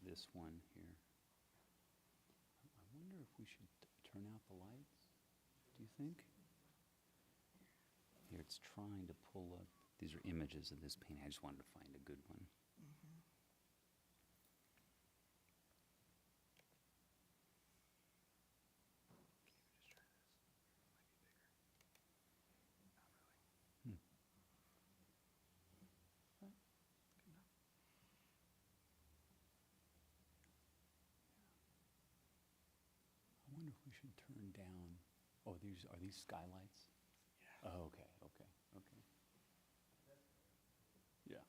this one here. I wonder if we should turn out the lights, do you think? Here, it's trying to pull up. These are images of this painting. I just wanted to find a good one. I wonder if we should turn down. Oh, are these skylights? Yeah. Oh, okay. Yeah.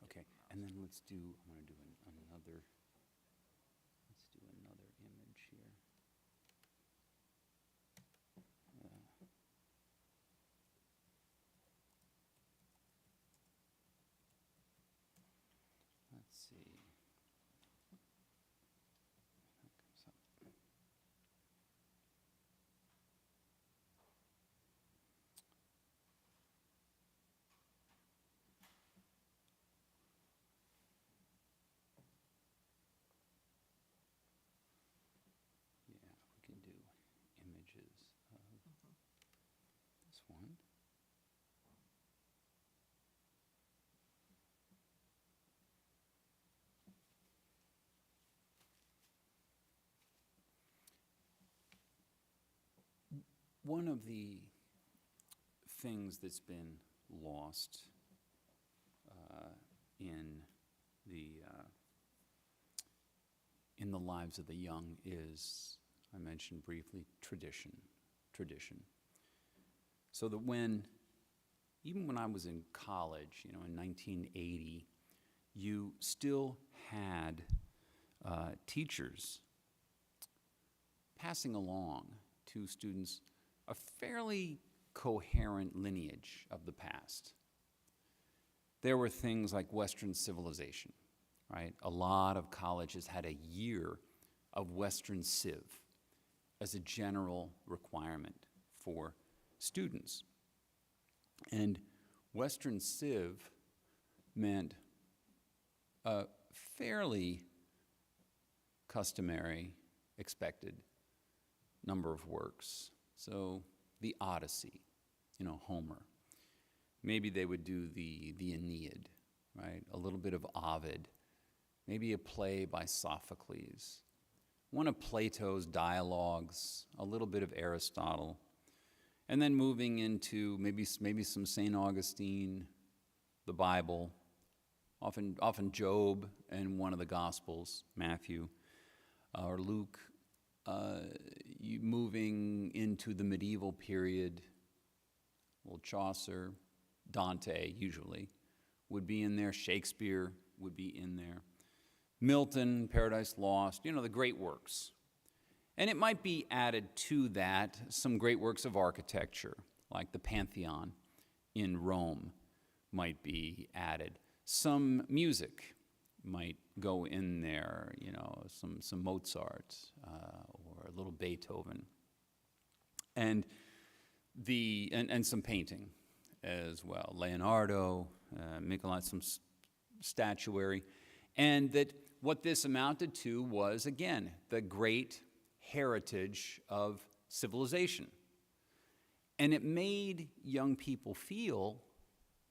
Okay, and then let's do. I want to do another. Let's do another image here. Let's see. That comes up. Yeah, we can do images of this one. One of the things that's been lost in the lives of the young is, I mentioned briefly, tradition. So that even when I was in college, in 1980, you still had teachers passing along to students a fairly coherent lineage of the past. There were things like Western civilization, right? A lot of colleges had a year of Western Civ as a general requirement for students. And Western Civ meant a fairly customary, expected number of works. So the Odyssey, Homer. Maybe they would do the Aeneid, right? A little bit of Ovid. Maybe a play by Sophocles. One of Plato's dialogues, a little bit of Aristotle. And then moving into maybe some St. Augustine, the Bible, often Job and one of the Gospels, Matthew or Luke. Moving into the medieval period, Chaucer, Dante usually would be in there. Shakespeare would be in there. Milton, Paradise Lost, the great works. And it might be added to that some great works of architecture, like the Pantheon in Rome might be added. Some music might go in there, some Mozart or a little Beethoven, and some painting as well. Leonardo, Michelangelo, some statuary, and that what this amounted to was, again, the great heritage of civilization. And it made young people feel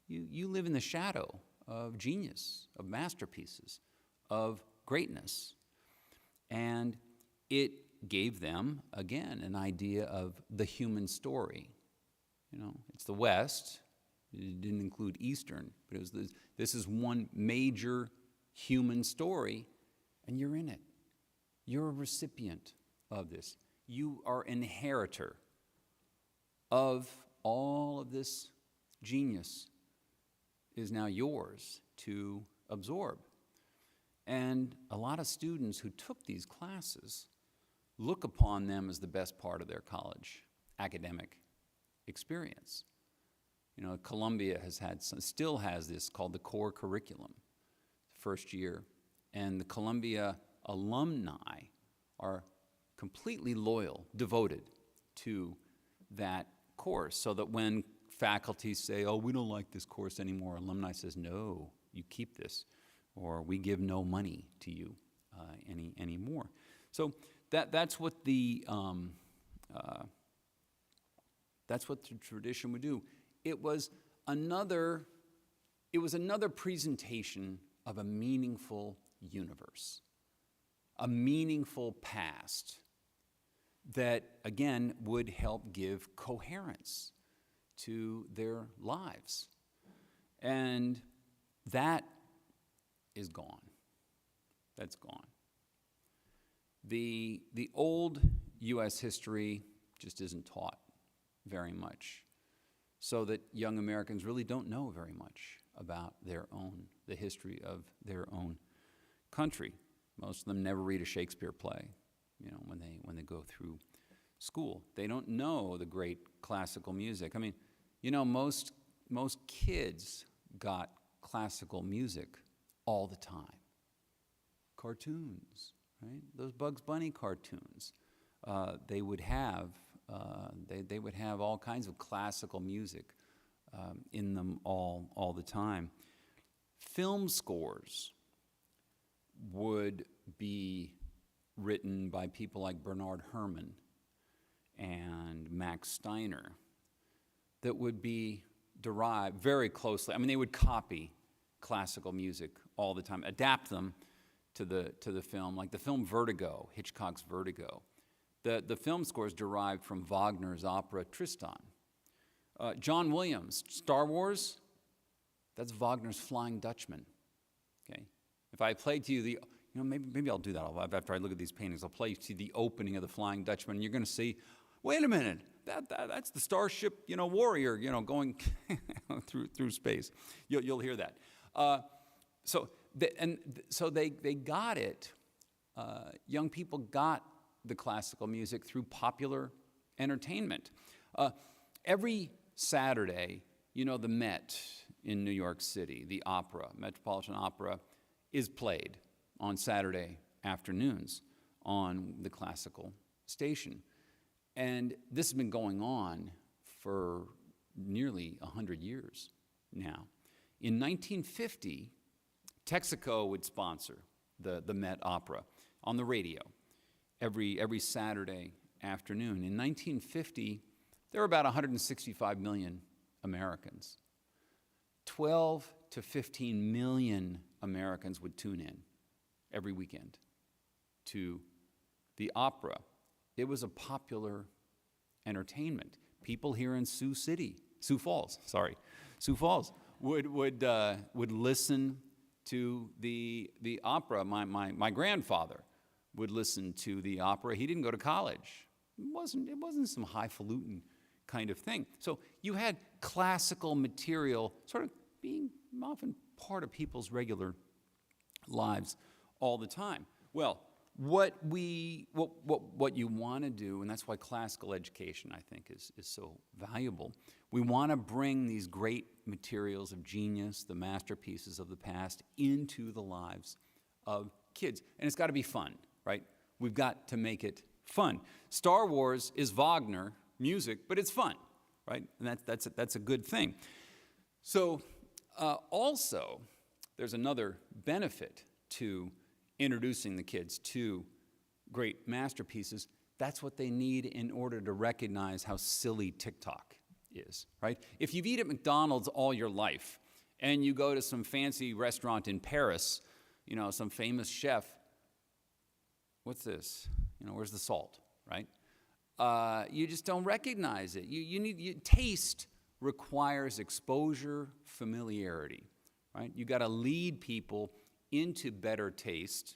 you live in the shadow of genius, of masterpieces, of greatness. And it gave them, again, an idea of the human story. It's the West. It didn't include Eastern, but it was this is one major human story, and you're in it. You're a recipient of this. You are an inheritor of all of this genius is now yours to absorb. And a lot of students who took these classes look upon them as the best part of their college academic experience. Columbia still has this called the core curriculum, first year, and the Columbia alumni are completely loyal, devoted to that course, so that when faculty say, oh, we don't like this course anymore, alumni says, no, you keep this. or we give no money to you anymore. So that's what the tradition would do. It was another presentation of a meaningful universe, a meaningful past that, again, would help give coherence to their lives. And that is gone. That's gone. The old U.S. history just isn't taught very much, so that young Americans really don't know very much about the history of their own country. Most of them never read a Shakespeare play, when they go through school. They don't know the great classical music. I mean, most kids got classical music all the time. Cartoons, right? Those Bugs Bunny cartoons. They would have all kinds of classical music in them all the time. Film scores would be written by people like Bernard Herrmann and Max Steiner that would be derived very closely. I mean, they would copy classical music all the time, adapt them to the film, like the film Vertigo, Hitchcock's Vertigo. The film score is derived from Wagner's opera Tristan. John Williams, Star Wars, that's Wagner's Flying Dutchman. Okay, if I played to you maybe I'll do that after I look at these paintings. I'll play to you the opening of the Flying Dutchman, and you're going to see, wait a minute, that's the Starship, warrior, going through space. You'll hear that. So they got it. Young people got the classical music through popular entertainment. Every Saturday, the Met in New York City, the opera, Metropolitan Opera, is played on Saturday afternoons on the classical station. And this has been going on for nearly 100 years now. In 1950, Texaco would sponsor the Met Opera on the radio every Saturday afternoon. In 1950, there were about 165 million Americans. 12 to 15 million Americans would tune in every weekend to the opera. It was a popular entertainment. People here in Sioux Falls would listen to the opera. My grandfather would listen to the opera. He didn't go to college. It wasn't some highfalutin kind of thing. So you had classical material sort of being often part of people's regular lives all the time. Well, what you want to do, and that's why classical education, I think, is so valuable. We want to bring these great materials of genius, the masterpieces of the past, into the lives of kids. And it's got to be fun, right? We've got to make it fun. Star Wars is Wagner music, but it's fun, right? And that's a good thing. So also, there's another benefit to introducing the kids to great masterpieces. That's what they need in order to recognize how silly TikTok is, right? If you've eaten at McDonald's all your life and you go to some fancy restaurant in Paris, some famous chef, what's this? Where's the salt, right? You just don't recognize it. Taste requires exposure, familiarity, right? You got to lead people into better taste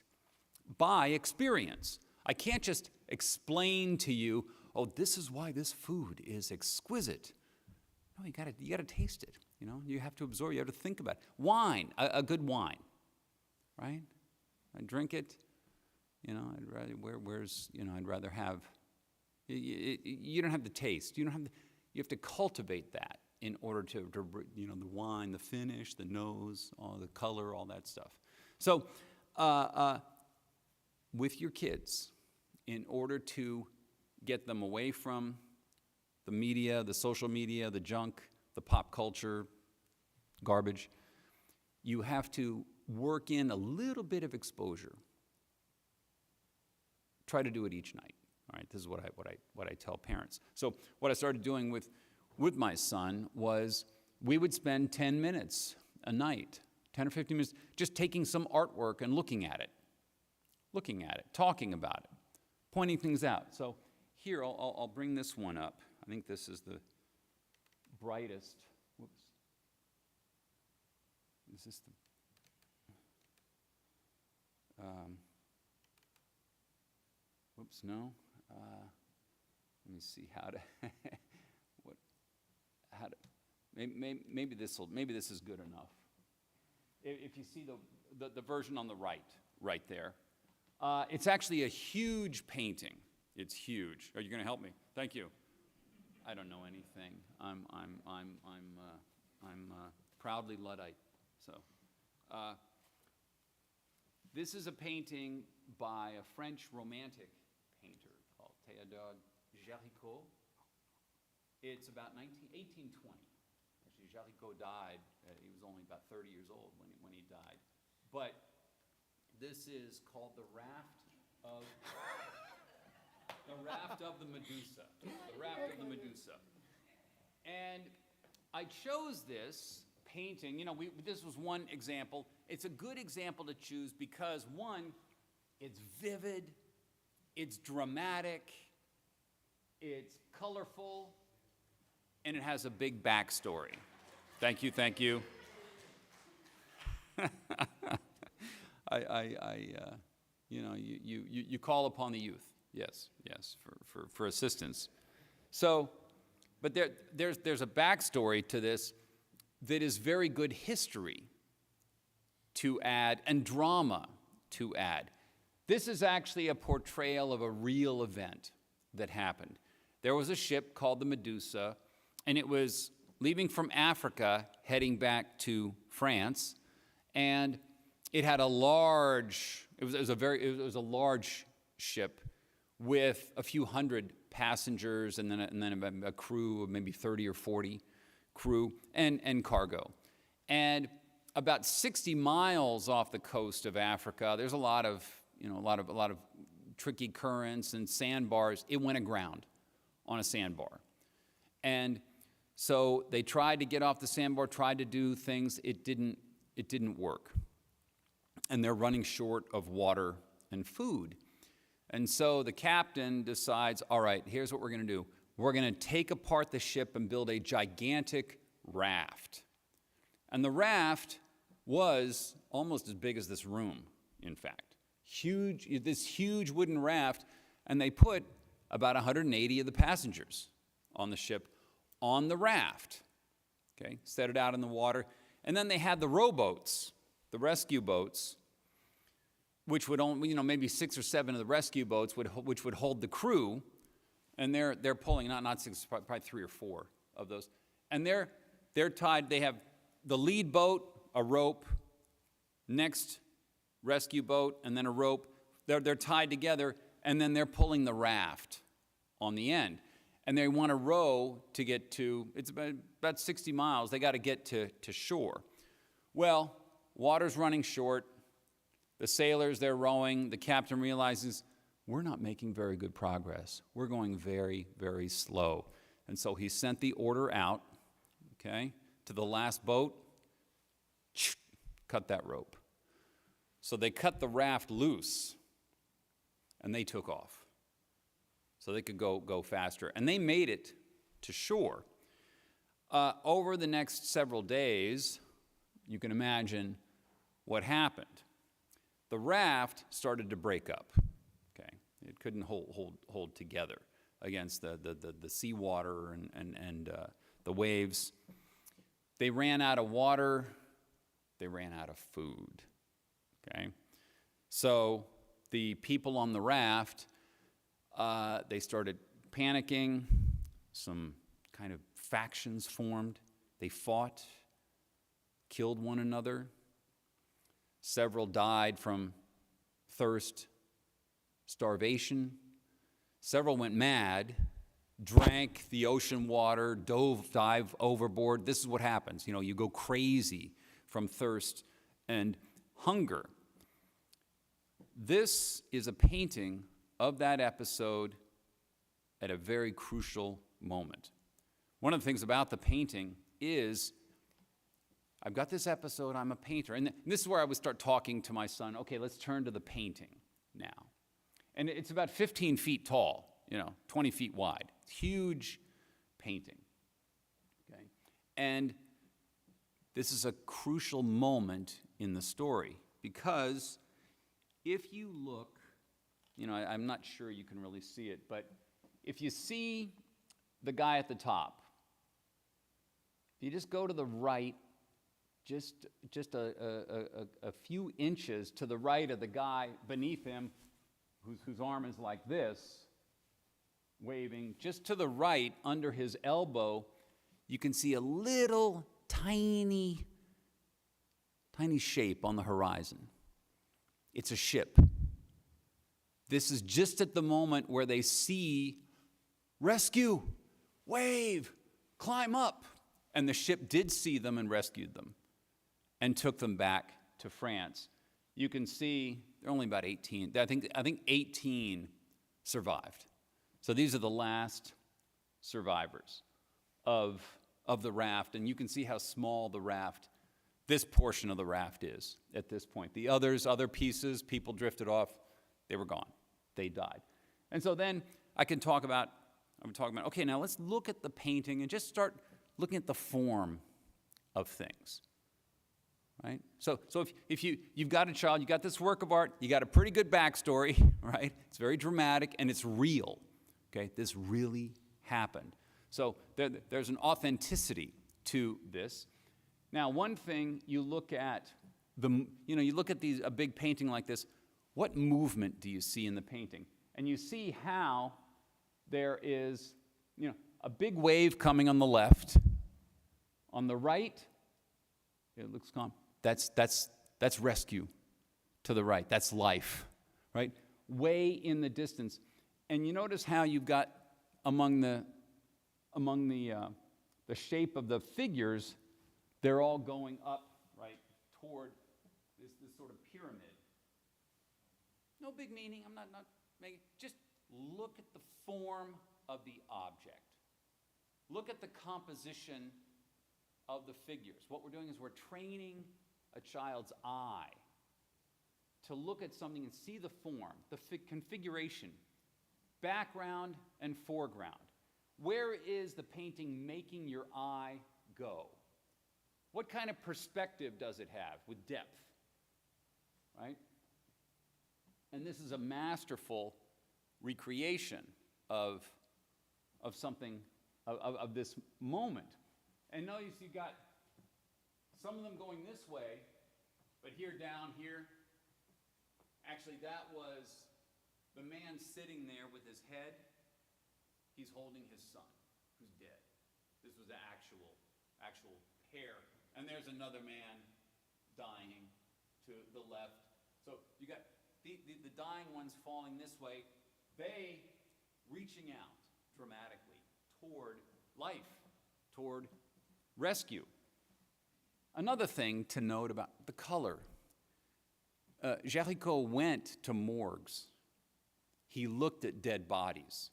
by experience. I can't just explain to you, this is why this food is exquisite. No, you gotta taste it. You have to absorb. You have to think about it. Wine, a good wine, right? I drink it. I'd rather have. You don't have the taste. You have to cultivate that in order to the wine, the finish, the nose, all the color, all that stuff. So, with your kids, in order to get them away from the media, the social media, the junk, the pop culture garbage, you have to work in a little bit of exposure. Try to do it each night. All right, this is what I tell parents. So what I started doing with my son was we would spend 10 minutes a night, 10 or 15 minutes, just taking some artwork and looking at it, talking about it, pointing things out. So here, I'll bring this one up. I think this is the brightest. Whoops. Is this the... whoops, no. Let me see how to... maybe this is good enough. If you see the version on the right there, it's actually a huge painting. It's huge. Are you going to help me? Thank you. I don't know anything. I'm proudly Luddite. So, this is a painting by a French romantic painter called Théodore Géricault. It's about 1820. Actually, Géricault died. He was only about 30 years old when he died. But this is called the Raft of the Medusa. The Raft of the Medusa. And I chose this painting. You know, this was one example. It's a good example to choose because, one, it's vivid, it's dramatic, it's colorful, and it has a big backstory. Thank you, thank you. You call upon the youth. Yes, for assistance. So, but there's a backstory to this that is very good history to add and drama to add. This is actually a portrayal of a real event that happened. There was a ship called the Medusa, and it was leaving from Africa, heading back to France, and it had a large. It was a large ship with a few hundred passengers, and then a crew of maybe 30 or 40 crew and cargo. And about 60 miles off the coast of Africa, there's a lot of tricky currents and sandbars. It went aground on a sandbar. And so they tried to get off the sandbar, tried to do things. It didn't work. And they're running short of water and food. And so the captain decides, all right, here's what we're going to do. We're going to take apart the ship and build a gigantic raft. And the raft was almost as big as this room, in fact. This huge wooden raft, and they put about 180 of the passengers on the ship on the raft, okay, set it out in the water. And then they had the rowboats, the rescue boats, which would only, maybe 6 or 7 of the rescue boats which would hold the crew, and they're pulling, not 6, probably 3 or 4 of those. And they're tied, they have the lead boat, a rope, next rescue boat, and then a rope. They're tied together, and then they're pulling the raft on the end. And they want to row to get to, it's about 60 miles, they got to get to shore. Well, water's running short. The sailors, they're rowing. The captain realizes, we're not making very good progress. We're going very, very slow. And so he sent the order out, okay, to the last boat, cut that rope. So they cut the raft loose, and they took off. So they could go faster. And they made it to shore. Over the next several days, you can imagine what happened. The raft started to break up. Okay, it couldn't hold together against the seawater and the waves. They ran out of water. They ran out of food. Okay, so the people on the raft, they started panicking. Some kind of factions formed. They fought, killed one another. Several died from thirst, starvation. Several went mad, drank the ocean water, dive overboard. This is what happens. You go crazy from thirst and hunger. This is a painting of that episode at a very crucial moment. One of the things about the painting is I've got this episode, I'm a painter. And this is where I would start talking to my son, okay, let's turn to the painting now. And it's about 15 feet tall, 20 feet wide. Huge painting. Okay? And this is a crucial moment in the story because if you look, I'm not sure you can really see it, but if you see the guy at the top, if you just go to the right, just a few inches to the right of the guy beneath him, whose arm is like this, waving, just to the right, under his elbow, you can see a little tiny shape on the horizon. It's a ship. This is just at the moment where they see rescue, wave, climb up. And the ship did see them and rescued them and took them back to France. You can see they're only about 18. I think 18 survived. So these are the last survivors of the raft. And you can see how small the raft, this portion of the raft is at this point. The other pieces, people drifted off, they were gone. They died. And so then I'm talking about, okay, now let's look at the painting and just start looking at the form of things, right? So if you've got a child, you got this work of art, you got a pretty good backstory, right? It's very dramatic and it's real, okay? This really happened. So there's an authenticity to this. Now, one thing you look at a big painting like this, what movement do you see in the painting? And you see how there is, a big wave coming on the left. On the right, it looks calm. That's rescue to the right. That's life, right? Way in the distance. And you notice how you've got among the shape of the figures, they're all going up, right, toward this sort of pyramid. No big meaning. I'm not making. Just look at the form of the object. Look at the composition of the figures. What we're doing is we're training a child's eye to look at something and see the form, the configuration, background and foreground. Where is the painting making your eye go? What kind of perspective does it have with depth, right? And this is a masterful recreation of something, of this moment. And notice you got some of them going this way, but down here, actually that was the man sitting there with his head. He's holding his son, who's dead. This was the actual pair. And there's another man dying to the left. So you got the dying ones falling this way, they reaching out dramatically toward life, toward rescue. Another thing to note about the color. Géricault went to morgues. He looked at dead bodies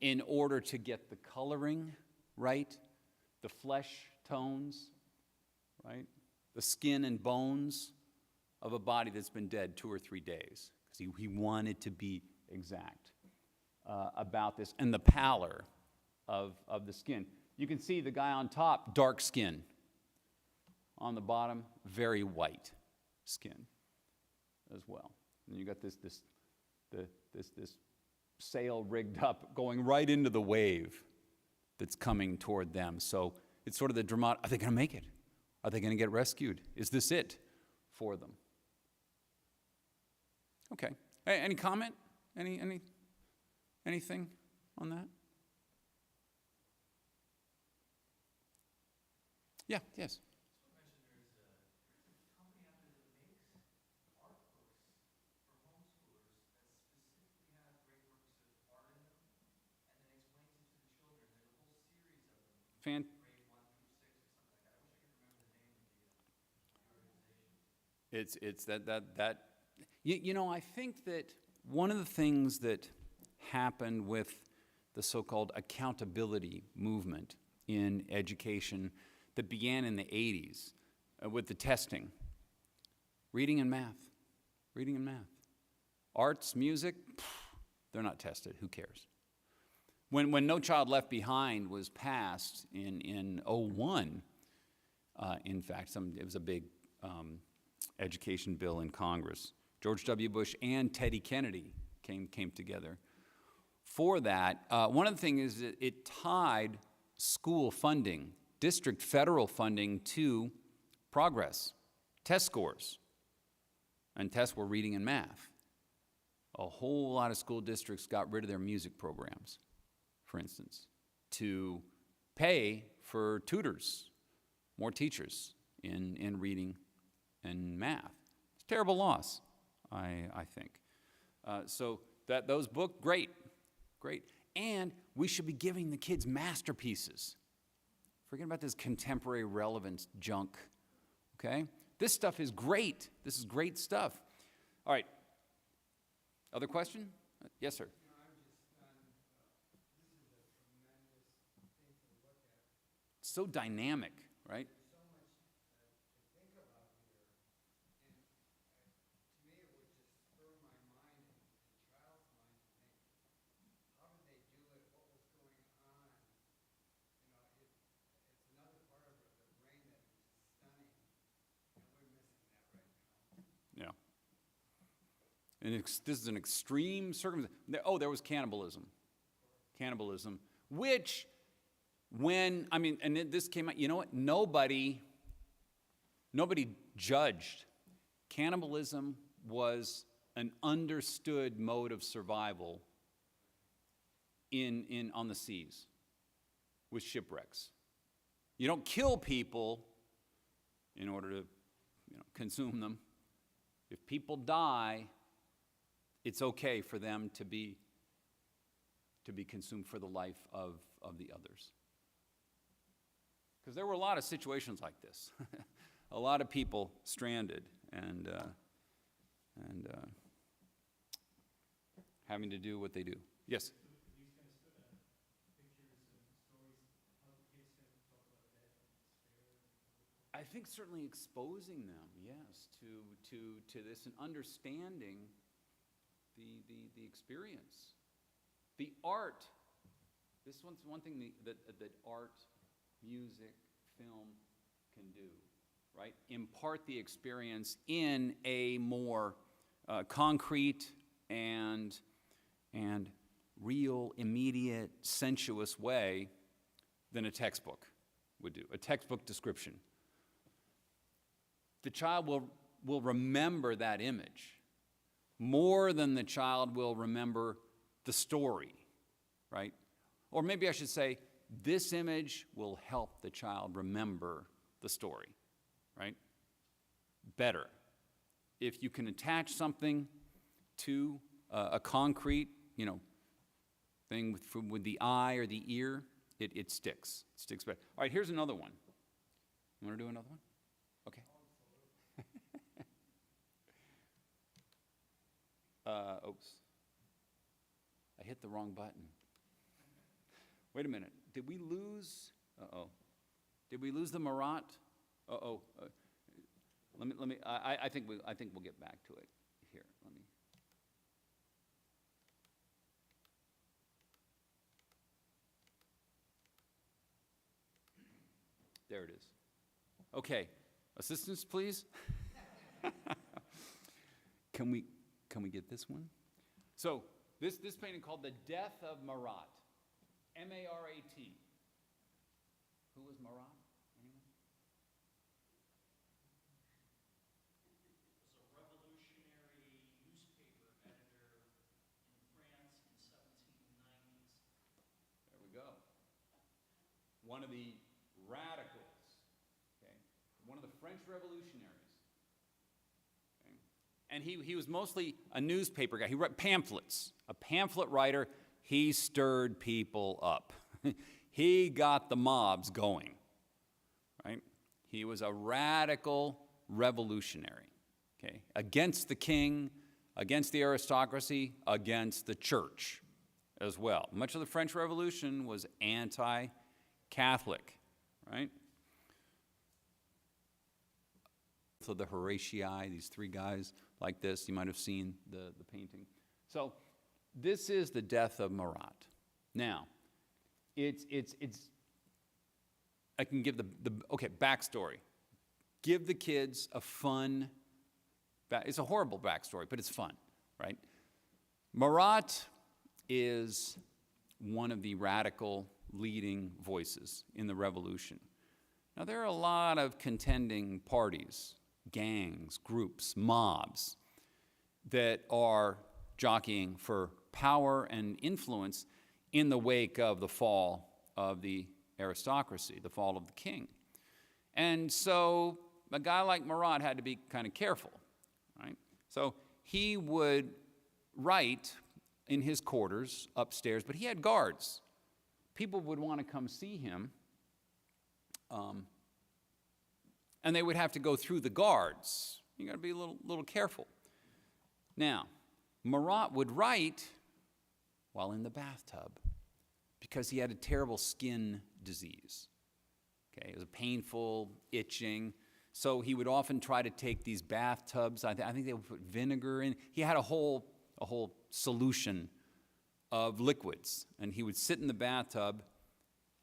in order to get the coloring right, the flesh tones, right, the skin and bones of a body that's been dead 2 or 3 days. Because he wanted to be exact about this. And the pallor of the skin. You can see the guy on top, dark skin. On the bottom, very white skin as well. And you got this sail rigged up going right into the wave that's coming toward them. So it's sort of the dramatic, are they going to make it? Are they going to get rescued? Is this it for them? Okay. Any comment? Anything on that? Yeah, yes. It's that you know, I think that one of the things that happened with the so-called accountability movement in education that began in the 80s with the testing, reading and math. Arts, music, they're not tested, who cares? When No Child Left Behind was passed in 01, in fact, it was a big education bill in Congress. George W. Bush and Teddy Kennedy came together for that. One of the things is that it tied school funding, district federal funding, to progress, test scores. And tests were reading and math. A whole lot of school districts got rid of their music programs, for instance, to pay for tutors, more teachers in reading and math. It's a terrible loss, I think. So those books, great. And we should be giving the kids masterpieces. Forget about this contemporary relevance junk, okay? This stuff is great. This is great stuff. All right. Other question? Yes, sir. It's so dynamic, right? Yeah. And this is an extreme circumstance. Oh, there was cannibalism. Which, and this came out, you know what? Nobody judged. Cannibalism was an understood mode of survival on the seas with shipwrecks. You don't kill people in order to, consume them. If people die, it's okay for them to be consumed for the life of the others. Because there were a lot of situations like this. A lot of people stranded and having to do what they do. Yes? I think certainly exposing them, yes, to this and understanding the experience. The art, this one's one thing that art, music, film can do, right? Impart the experience in a more concrete and real, immediate, sensuous way than a textbook would do, a textbook description. The child will remember that image more than the child will remember the story, right? Or maybe I should say, this image will help the child remember the story, right? Better. If you can attach something to a concrete, thing with the eye or the ear, it sticks. It sticks better. All right, here's another one. You want to do another one? Okay. Oops. I hit the wrong button. Wait a minute. Did we lose? Uh-oh. Did we lose the Marat? Uh-oh. Let me. I think we'll get back to it. Here. Let me. There it is. Okay. Assistance, please. Can we get this one? So this painting called The Death of Marat. M-A-R-A-T. Who was Marat? Anyone? Was a revolutionary newspaper editor in France in the 1790s. There we go. One of the radicals, okay? One of the French revolutionaries. Okay? And he was mostly a newspaper guy. He wrote pamphlets. A pamphlet writer. He stirred people up. He got the mobs going, right? He was a radical revolutionary. okay, against the king, against the aristocracy, against the church as well. Much of the French Revolution was anti-Catholic, right? So the Horatii, these three guys like this, you might have seen the painting. So this is the death of Marat. Now, I can give okay, backstory. Give the kids a fun, it's a horrible backstory, but it's fun, right? Marat is one of the radical leading voices in the revolution. Now, there are a lot of contending parties, gangs, groups, mobs that are jockeying for power and influence in the wake of the fall of the aristocracy, the fall of the king. And so a guy like Marat had to be kind of careful, right? So he would write in his quarters upstairs, but he had guards. People would want to come see him, and they would have to go through the guards. You got to be a little careful. Now, Marat would write while in the bathtub because he had a terrible skin disease. Okay, it was painful, itching. So he would often try to take these bathtubs. I think they would put vinegar in. He had a whole solution of liquids, and he would sit in the bathtub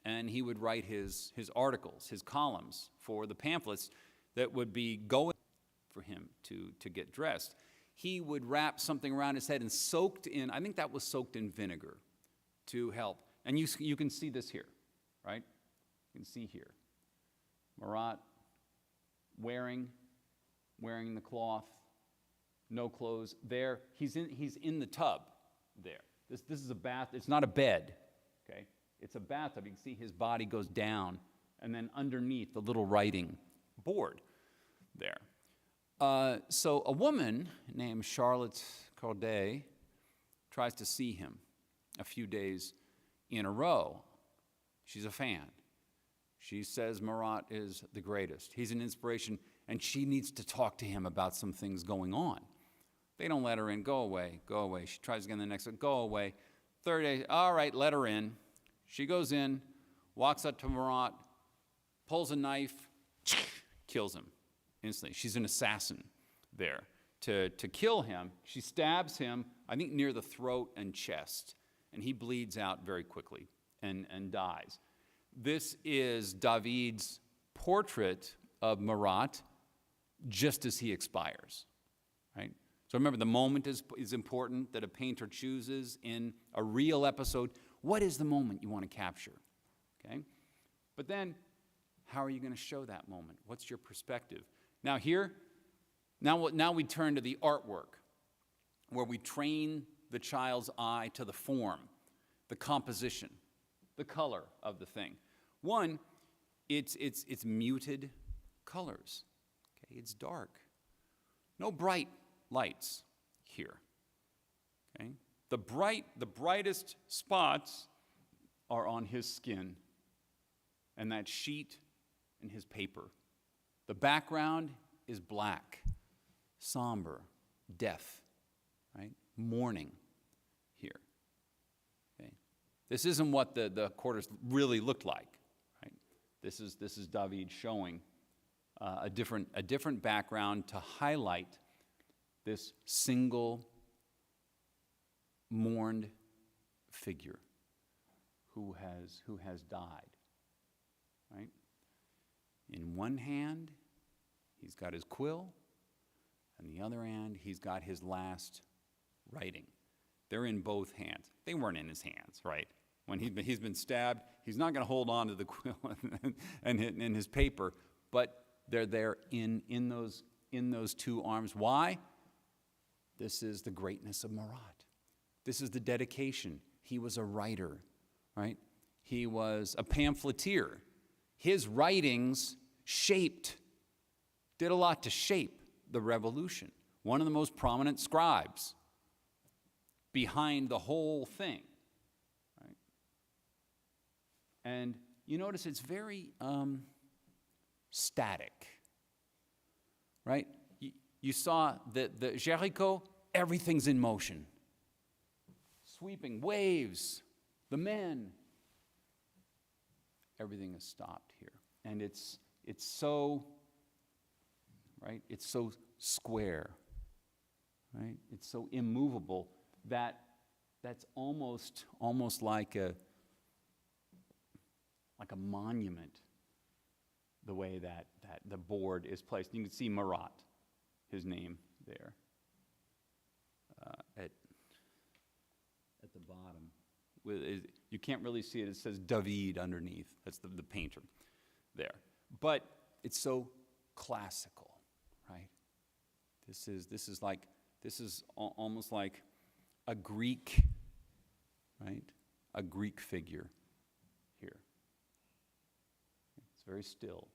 and he would write his articles, his columns for the pamphlets that would be going for him to get dressed. He would wrap something around his head and soaked in, I think that was soaked in vinegar to help. And you can see this here, right? You can see here. Marat wearing the cloth, no clothes. There, he's in the tub there. This is a bath. It's not a bed, okay? It's a bathtub. You can see his body goes down, and then underneath the little writing board there. So a woman named Charlotte Corday tries to see him a few days in a row. She's a fan. She says Marat is the greatest. He's an inspiration, and she needs to talk to him about some things going on. They don't let her in. Go away, go away. She tries again the next day. Go away. Third day, all right, let her in. She goes in, walks up to Marat, pulls a knife, kills him instantly. She's an assassin there. To kill him, she stabs him, I think near the throat and chest, and he bleeds out very quickly and dies. This is David's portrait of Marat just as he expires, right? So remember, the moment is important that a painter chooses in a real episode. What is the moment you want to capture, okay? But then, how are you going to show that moment? What's your perspective? Now we turn to the artwork, where we train the child's eye to the form, the composition, the color of the thing. One, it's muted colors. Okay, it's dark. No bright lights here. Okay? The brightest spots are on his skin and that sheet in his paper. The background is black, somber, death, right? Mourning here. Okay? This isn't what the quarters really looked like, right? This is David showing a different background to highlight this single mourned figure who has died, right? In one hand, he's got his quill, and the other hand, he's got his last writing. They're in both hands. They weren't in his hands, right? When he's been stabbed, he's not going to hold on to the quill and in his paper, but they're there in those two arms. Why? This is the greatness of Marat. This is the dedication. He was a writer, right? He was a pamphleteer. His writings did a lot to shape the revolution. One of the most prominent scribes behind the whole thing, right? And you notice it's very static, right? You saw the Jericho, everything's in motion. Sweeping waves, the men. Everything is stopped here. And it's so, right? It's so square, right? It's so immovable that that's almost like a monument, the way that the board is placed. You can see Marat, his name there, at the bottom. You can't really see it. It says David underneath. That's the painter there. But it's so classical, right? This is almost like a Greek, right? A Greek figure here. It's very still.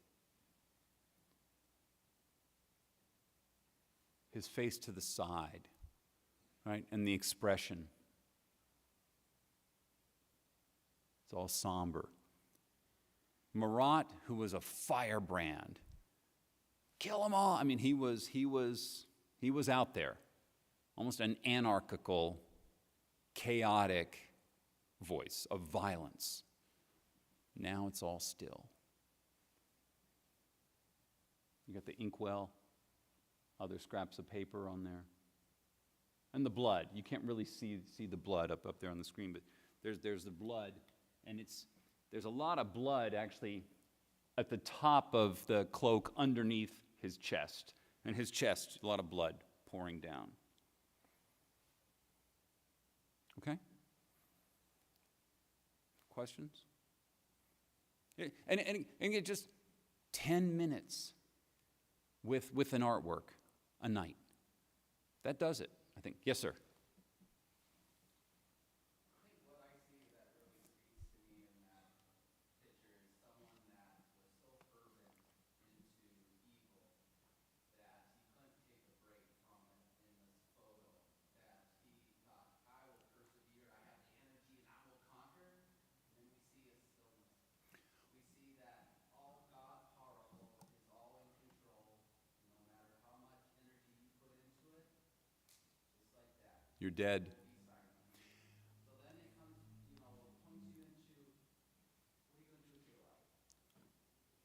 His face to the side, right? And the expression. It's all somber. Marat, who was a firebrand, kill them all. I mean, he was out there, almost an anarchical, chaotic voice of violence. Now it's all still. You got the inkwell, other scraps of paper on there, and the blood. You can't really see the blood up there on the screen, but there's the blood, and there's a lot of blood actually at the top of the cloak underneath his chest. And his chest, a lot of blood pouring down. Okay? Questions? And it just 10 minutes with an artwork a night. That does it, I think. Yes, sir. You're dead. So then it comes, points you into, what are you going to do with your life?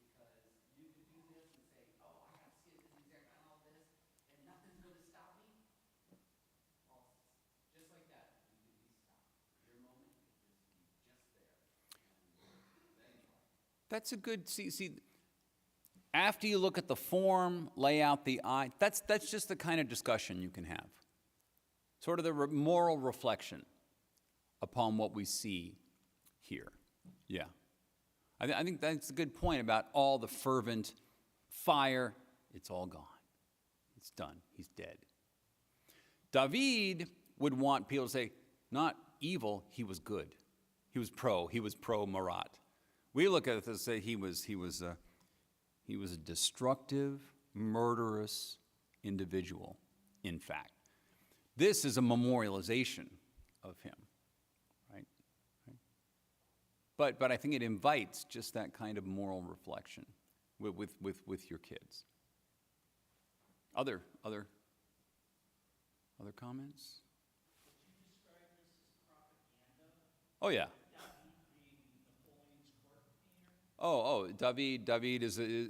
Because you could do this and say, oh, I have skills and exact on all this, and nothing's going to stop me. Well, just like that, you could be stopped. Your moment could just be just there. And then what? That's a good, see, after you look at the form, lay out the eye, that's just the kind of discussion you can have. Sort of the moral reflection upon what we see here. Yeah. I think that's a good point about all the fervent fire. It's all gone. It's done. He's dead. David would want people to say, not evil, he was good. He was pro Marat. We look at it and say he was a destructive, murderous individual, in fact. This is a memorialization of him, right? But I think it invites just that kind of moral reflection with your kids. Other comments? Would you describe this as propaganda? Oh yeah. David being Napoleon's court painter? David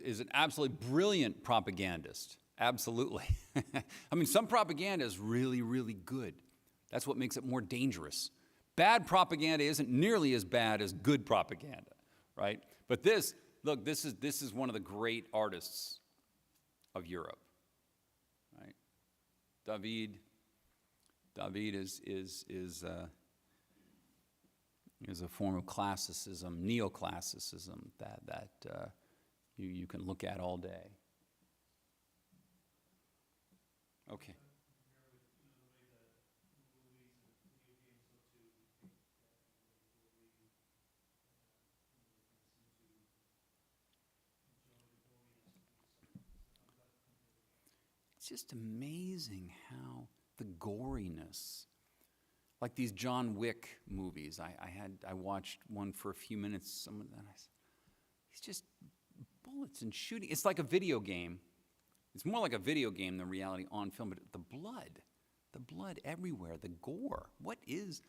is an absolutely brilliant propagandist. Absolutely. I mean, some propaganda is really, really good. That's what makes it more dangerous. Bad propaganda isn't nearly as bad as good propaganda, right? But this is one of the great artists of Europe, right? David is a form of classicism, neoclassicism that you can look at all day. Okay. It's just amazing how the goriness, like these John Wick movies. I watched one for a few minutes. It's just bullets and shooting. It's like a video game It's more like a video game than reality on film, but the blood everywhere, the gore. What is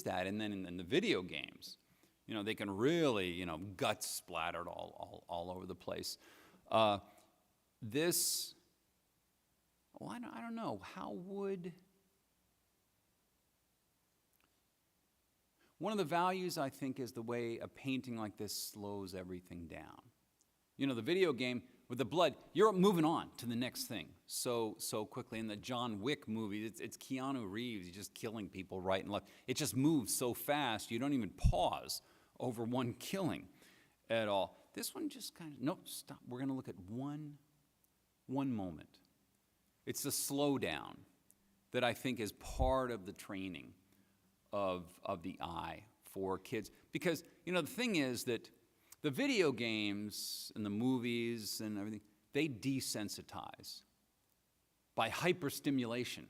that? And then in the video games, they can really, guts splattered all over the place. This, well, I don't know. How would... One of the values, I think, is the way a painting like this slows everything down. The video game, with the blood, you're moving on to the next thing so quickly. In the John Wick movie, it's Keanu Reeves. He's just killing people right and left. It just moves so fast, you don't even pause over one killing at all. This one just kind of, nope, stop. We're going to look at one moment. It's the slowdown that I think is part of the training of the eye for kids. Because, the thing is that the video games and the movies and everything, they desensitize by hyperstimulation,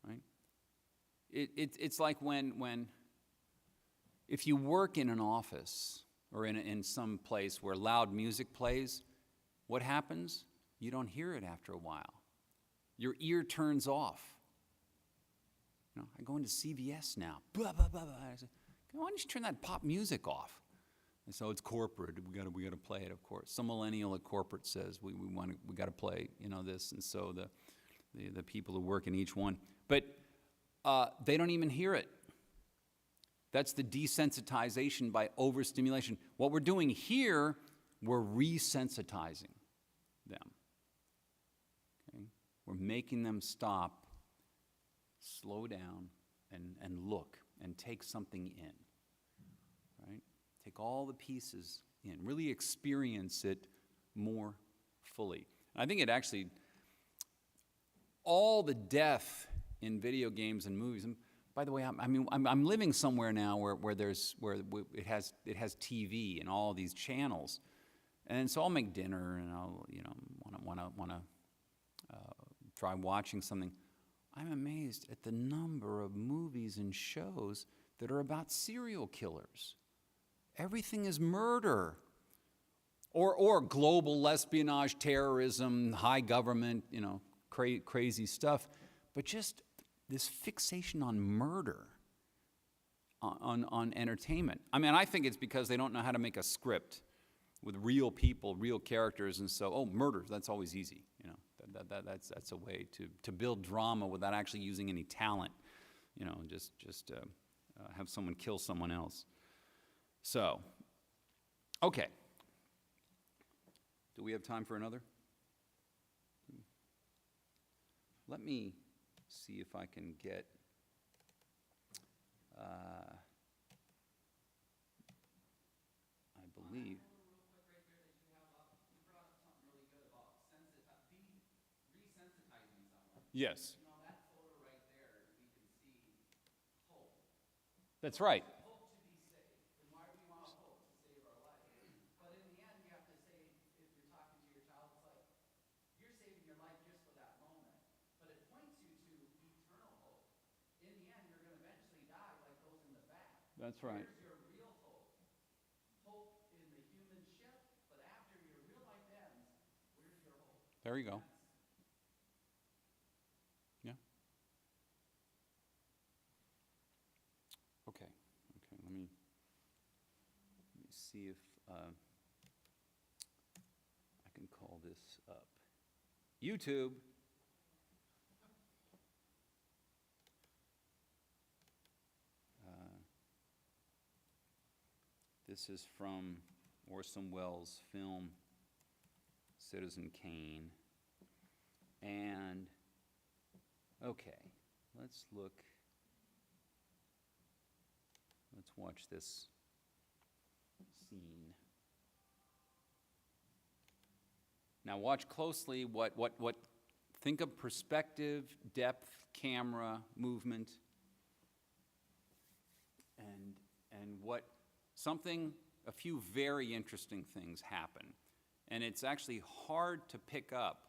right? It's like when if you work in an office or in some place where loud music plays, what happens? You don't hear it after a while. Your ear turns off. I go into CVS now. Blah, blah, blah, blah. I say, why don't you turn that pop music off? And so it's corporate. We got to play it, of course. Some millennial at corporate says we got to play, this, and so the people who work in each one, but they don't even hear it. That's the desensitization by overstimulation. What we're doing here, we're resensitizing them. Okay? We're making them stop, slow down, and look and take something in. Right? Take all the pieces in, really experience it more fully. And I think it actually, all the death in video games and movies, and by the way, I'm living somewhere now where it has TV and all these channels, and so I'll make dinner and I'll want to try watching something. I'm amazed at the number of movies and shows that are about serial killers. Everything is murder, or global espionage, terrorism, high government, crazy stuff, but just this fixation on murder, on entertainment. I think it's because they don't know how to make a script with real people, real characters, and so murder, that's always easy. That's a way to build drama without actually using any talent. Just have someone kill someone else. So, okay. Do we have time for another? Let me see if I can get I believe. Real quick right there that you have up, you brought up something really good about resensitizing someone. Yes. That photo right there, we can see hope. That's right. Hope to be saved. And why do we want hope to save our life? But in the end, you have to say, if you're talking to your child, it's like, you're saving your life just for that moment. But it points you to eternal hope. In the end, you're going to eventually die like those in the back. That's right. Here's your real hope. Hope in the human ship, but after your real life ends, where's your hope? There you go. Yeah. Okay. Let me see if I can call this up. YouTube. This is from Orson Welles' film Citizen Kane. And, okay, let's watch this scene. Now watch closely think of perspective, depth, camera, movement, and a few very interesting things happen. And it's actually hard to pick up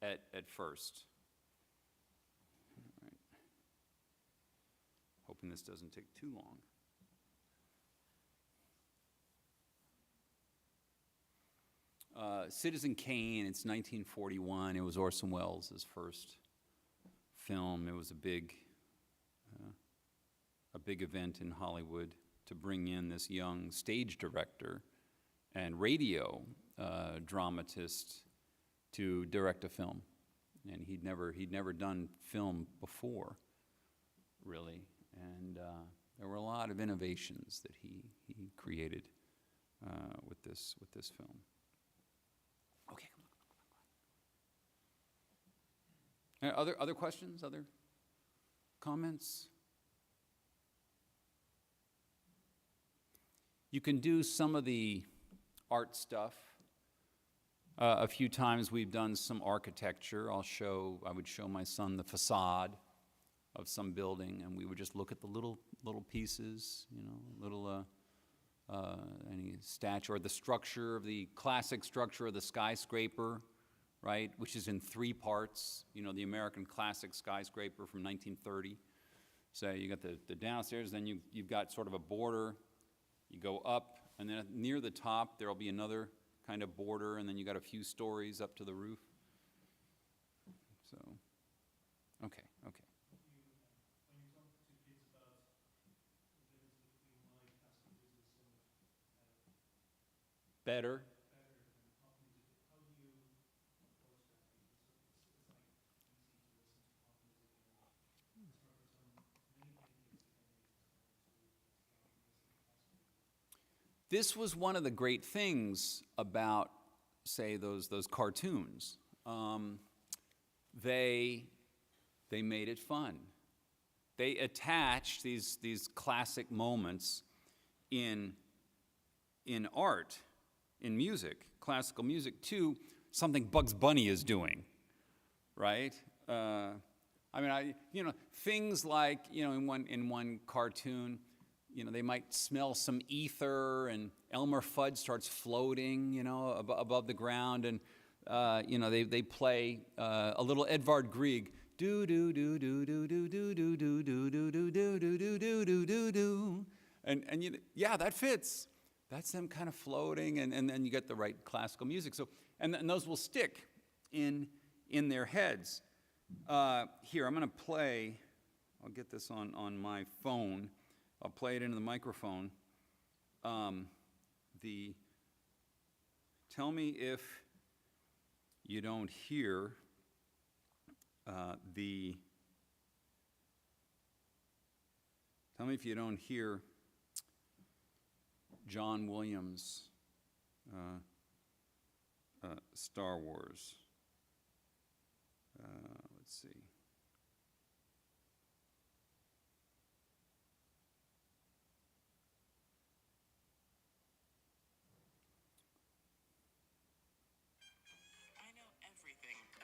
at first. All right. Hoping this doesn't take too long. Citizen Kane, it's 1941. It was Orson Welles' first film. It was a big event in Hollywood to bring in this young stage director and radio dramatist to direct a film. And he'd never done film before, really. And there were a lot of innovations that he created with this film. Okay, come on. Other questions? Other comments? You can do some of the art stuff. A few times we've done some architecture. I would show my son the facade of some building, and we would just look at the little pieces, any statue, or the structure of the classic structure of the skyscraper, right, which is in 3 parts, the American classic skyscraper from 1930. So you got the downstairs, then you've got sort of a border. You go up, and then near the top, there'll be another kind of border, and then you got a few stories up to the roof. So, okay. When you talk to kids about the difference between my classical business and Better. better than pop music, how do you approach that? It's like easy to listen to pop music and for many kids they can make This was one of the great things about, say, those cartoons. They made it fun. They attached these classic moments in art, in music, classical music, to something Bugs Bunny is doing, right? Things like, in one cartoon, they might smell some ether, and Elmer Fudd starts floating, above the ground, and they play a little Edvard Grieg, do do do do do do do do do do do do do do do do do do do, and yeah, that fits. That's them kind of floating, and then you get the right classical music. So and those will stick in their heads. Here, I'm going to play. I'll get this on my phone. I'll play it into the microphone. Tell me if you don't hear tell me if you don't hear John Williams' Star Wars. Let's see.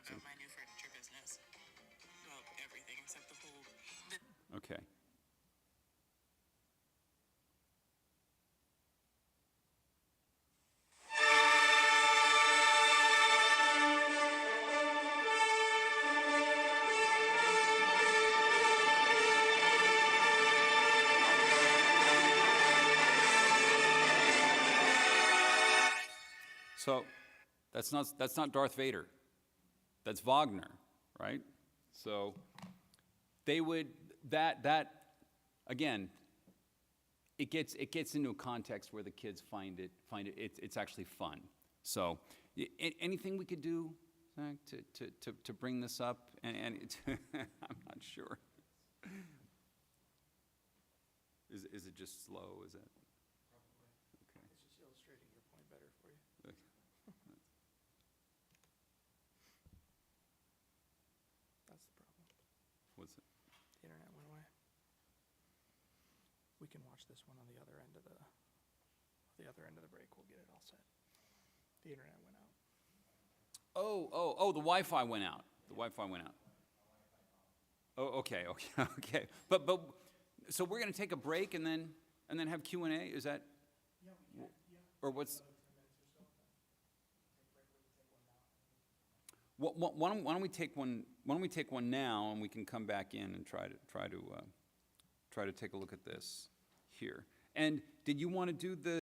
About my new furniture business. Well, everything except the whole... Okay. So, that's not Darth Vader. That's Wagner, right? So they would that again. It gets into a context where the kids find it's actually fun. So anything we could do, Zach, to bring this up, and I'm not sure. Is it just slow? Is it? Probably. Okay. It's just illustrating your point better for you. That's the problem. What's it? The internet went away. We can watch this one on the other end of the break. We'll get it all set. The internet went out. Oh, the Wi-Fi went out. The Wi-Fi went out. Oh, okay. But so we're going to take a break and then have Q&A. Is that? Yeah, we can. Yeah. Or what's? 10 minutes or so. Take a break. Why don't we take one? Why don't we take one now, and we can come back in and try to take a look at this here. And did you want to do the